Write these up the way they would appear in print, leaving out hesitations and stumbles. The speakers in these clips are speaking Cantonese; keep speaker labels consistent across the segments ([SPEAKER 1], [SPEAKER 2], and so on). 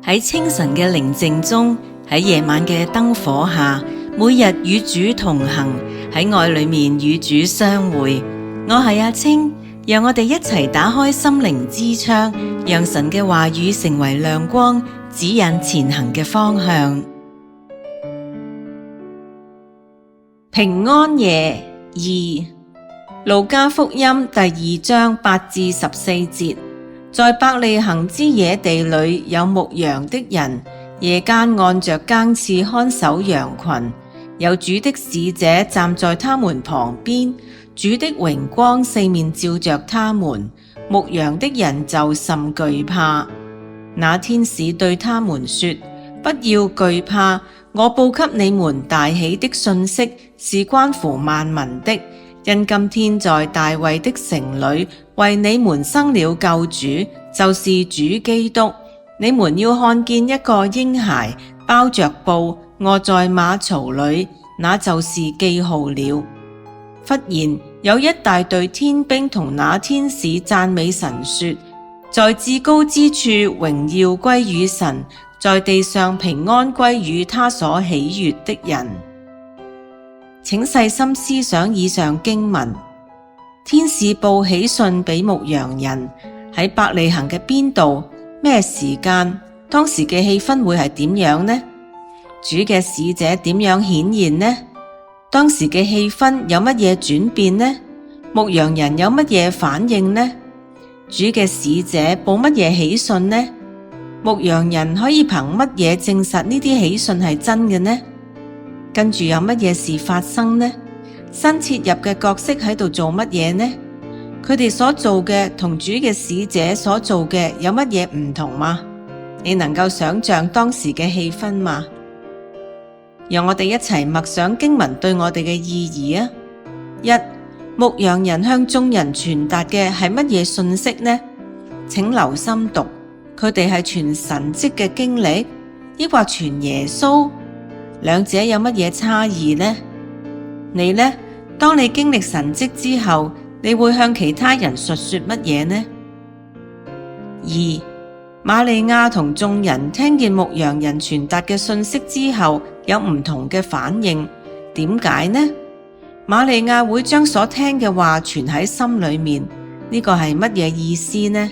[SPEAKER 1] 喺清晨嘅寧靜中，喺夜晚嘅燈火下，每日與主同行，喺愛裏面與主相會。我係阿青，讓我哋一齊打開心靈之窗，讓神嘅話語成為亮光，指引前行嘅方向。平安夜2，路加福音第2章8至14節。在伯利恆之野地裏，有牧羊的人，夜間按着更次看守羊群。有主的使者站在他們旁邊，主的榮光四面照着他們，牧羊的人就甚懼怕。那天使對他們說：不要懼怕，我報給你們大喜的訊息，是關乎萬民的。因今天在大衛的城裏，為你們生了救主，就是主基督。你們要看見一個嬰孩包着布，臥在馬槽裏，那就是記號了。忽然有一大隊天兵同那天使讚美神說：在至高之處榮耀歸與神，在地上平安歸與他所喜悅的人。請細心思想以上經文。天使報喜訊俾牧羊人，喺伯利恆嘅邊度？咩時間？當時嘅氣氛會係點樣呢？主嘅使者點樣顯現呢？當時嘅氣氛有乜嘢轉變呢？牧羊人有乜嘢反應呢？主嘅使者報乜嘢喜訊呢？牧羊人可以憑乜嘢證實呢啲喜訊係真嘅呢？跟住有乜嘢事發生呢？新切入嘅角色喺度做乜嘢呢？佢哋所做嘅同主嘅使者所做嘅有乜嘢唔同嗎？你能夠想象當時嘅氣氛嗎？讓我哋一齊默想經文對我哋嘅意義啊！1. 牧羊人向眾人傳達嘅係乜嘢訊息呢？請留心讀，佢哋係傳神蹟嘅經歷，抑或傳耶穌？兩者有乜嘢差異呢？你呢？當你經歷神蹟之後，你會向其他人述說乜嘢呢？2. 瑪利亞同眾人聽見牧羊人傳達嘅訊息之後，有唔同嘅反應，點解呢？瑪利亞會將所聽嘅話存喺心裏面，呢個係乜嘢意思呢？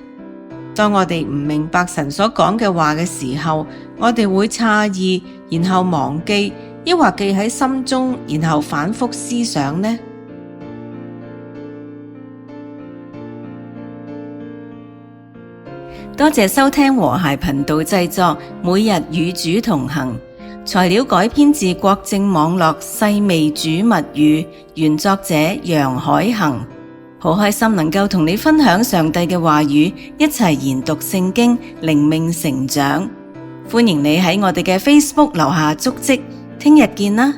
[SPEAKER 1] 當我哋唔明白神所講嘅話嘅時候，我哋會詫異，然後忘記，抑或記喺心中，然後反覆思想呢？多謝收聽和諧頻道製作，每日與主同行。材料改編自國正網絡細味煮物語，原作者楊海恒。好開心能夠同你分享上帝嘅話語，一齊研讀聖經，靈命成長。歡迎你喺我哋嘅 Facebook 留下足跡，聽日見啦！